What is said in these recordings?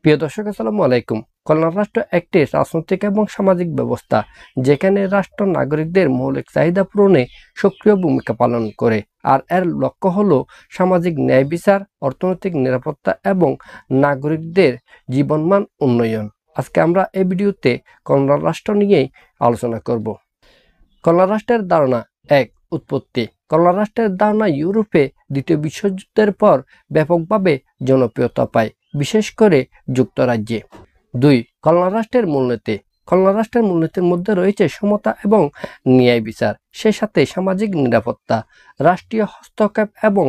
প্রিয় দর্শক, আসসালামু আলাইকুম। কল্যাণ রাষ্ট্র একটি রাজনৈতিক এবং সামাজিক ব্যবস্থা যেখানে রাষ্ট্র নাগরিকদের মৌলিক চাহিদা পূরণে সক্রিয় ভূমিকা পালন করে, আর এর লক্ষ্য হলো সামাজিক ন্যায় বিচার, অর্থনৈতিক নিরাপত্তা এবং নাগরিকদের জীবনমান উন্নয়ন। আজকে আমরা এই ভিডিওতে কল্যাণ রাষ্ট্র নিয়েই আলোচনা করব। কল্যাণ রাষ্ট্রের ধারণা এক, উৎপত্তি। কল্যাণ রাষ্ট্রের ধারণা ইউরোপে দ্বিতীয় বিশ্বযুদ্ধের পর ব্যাপকভাবে জনপ্রিয়তা পায়, বিশেষ করে যুক্তরাজ্যে। 2. কল্যাণ রাষ্ট্রের মূলনীতি। কল্যাণ রাষ্ট্রের মূলনীতির মধ্যে রয়েছে সমতা এবং ন্যায় বিচার, সেই সাথে সামাজিক নিরাপত্তা, রাষ্ট্রীয় হস্তক্ষেপ এবং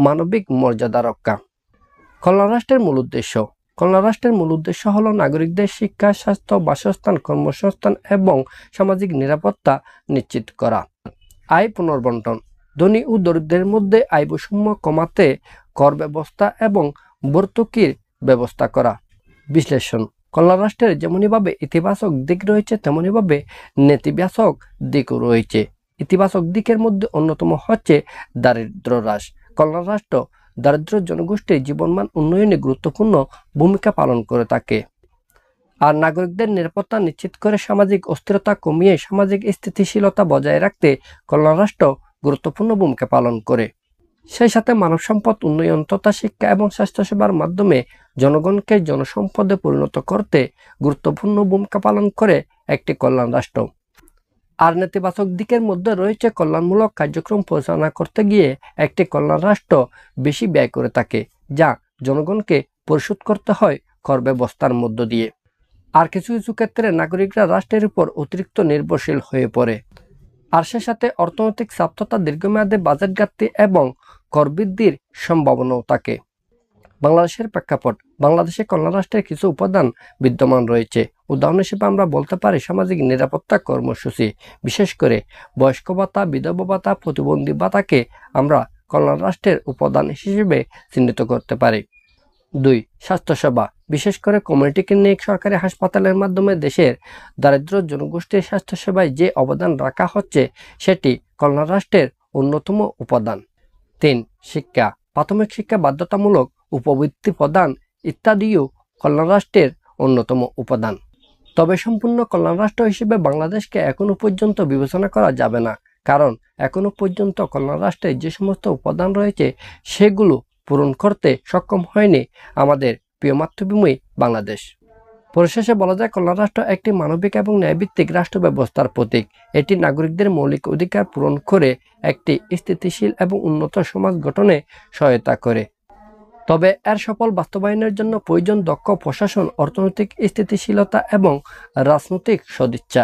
মানবিক মর্যাদা রক্ষা। কল্যাণ রাষ্ট্রের মূল উদ্দেশ্য। কল্যাণ রাষ্ট্রের মূল উদ্দেশ্য হল নাগরিকদের শিক্ষা, স্বাস্থ্য, বাসস্থান, কর্মসংস্থান এবং সামাজিক নিরাপত্তা নিশ্চিত করা। আয় পুনর্বণ্টন। ধনী ও দরিদ্রের মধ্যে আয় বৈষম্য কমাতে কর ব্যবস্থা এবং ভর্তুকির ব্যবস্থা করা। বিশ্লেষণ। কল্যাণ রাষ্ট্রের যেমনইভাবে ইতিবাচক দিক রয়েছে, তেমনইভাবে নেতিবাচক দিকও রয়েছে। ইতিবাচক দিকের মধ্যে অন্যতম হচ্ছে দারিদ্র্য হ্রাস। কল্যাণ রাষ্ট্র দারিদ্র জনগোষ্ঠীর জীবনমান উন্নয়নে গুরুত্বপূর্ণ ভূমিকা পালন করে থাকে। আর নাগরিকদের নিরাপত্তা নিশ্চিত করে সামাজিক অস্থিরতা কমিয়ে সামাজিক স্থিতিশীলতা বজায় রাখতে কল্যাণ রাষ্ট্র গুরুত্বপূর্ণ ভূমিকা পালন করে। সেই সাথে মানব সম্পদ উন্নয়ন তথা শিক্ষা এবং স্বাস্থ্যসেবার মাধ্যমে জনগণকে জনসম্পদে পরিণত করতে গুরুত্বপূর্ণ ভূমিকা পালন করে একটি কল্যাণ রাষ্ট্র। আর নেতিবাচক দিকের মধ্যে রয়েছে কল্যাণমূলক কার্যক্রম পরিচালনা করতে গিয়ে একটি কল্যাণ রাষ্ট্র বেশি ব্যয় করে থাকে, যা জনগণকে পরিশোধ করতে হয় কর ব্যবস্থার মধ্য দিয়ে। আর কিছু কিছু ক্ষেত্রে নাগরিকরা রাষ্ট্রের উপর অতিরিক্ত নির্ভরশীল হয়ে পড়ে। আর সে সাথে অর্থনৈতিক চাপ তথা দীর্ঘমেয়াদে বাজেট ঘাটতি এবং কর বৃদ্ধির সম্ভাবনাও থাকে। বাংলাদেশের প্রেক্ষাপট। বাংলাদেশে কল্যাণ রাষ্ট্রের কিছু উপাদান বিদ্যমান রয়েছে। উদাহরণ হিসেবে আমরা বলতে পারি সামাজিক নিরাপত্তা কর্মসূচি, বিশেষ করে বয়স্ক ভাতা, বিধবা ভাতা, প্রতিবন্ধী ভাতাকে আমরা কল্যাণ রাষ্ট্রের উপাদান হিসেবে চিহ্নিত করতে পারি। 2. স্বাস্থ্যসেবা। বিশেষ করে কমিউনিটি ক্লিনিক, সরকারি হাসপাতালের মাধ্যমে দেশের দারিদ্র জনগোষ্ঠীর স্বাস্থ্যসেবায় যে অবদান রাখা হচ্ছে সেটি কল্যাণ রাষ্ট্রের অন্যতম উপাদান। 3. শিক্ষা। প্রাথমিক শিক্ষা বাধ্যতামূলক, উপবৃত্তি প্রদান ইত্যাদিও কল্যাণ রাষ্ট্রের অন্যতম উপাদান। তবে সম্পূর্ণ কল্যাণ রাষ্ট্র হিসেবে বাংলাদেশকে এখনো পর্যন্ত বিবেচনা করা যাবে না, কারণ এখনো পর্যন্ত কল্যাণ রাষ্ট্রের যে সমস্ত উপাদান রয়েছে সেগুলো পূরণ করতে সক্ষম হয়নি আমাদের প্রিয় মাতৃভূমি বাংলাদেশ। পরিশেষে বলা যায় কল্যাণ রাষ্ট্র একটি মানবিক এবং ন্যায়ভিত্তিক রাষ্ট্র ব্যবস্থার প্রতীক। এটি নাগরিকদের মৌলিক অধিকার পূরণ করে একটি স্থিতিশীল এবং উন্নত সমাজ গঠনে সহায়তা করে। তবে এর সফল বাস্তবায়নের জন্য প্রয়োজন দক্ষ প্রশাসন, অর্থনৈতিক স্থিতিশীলতা এবং রাজনৈতিক সদিচ্ছা।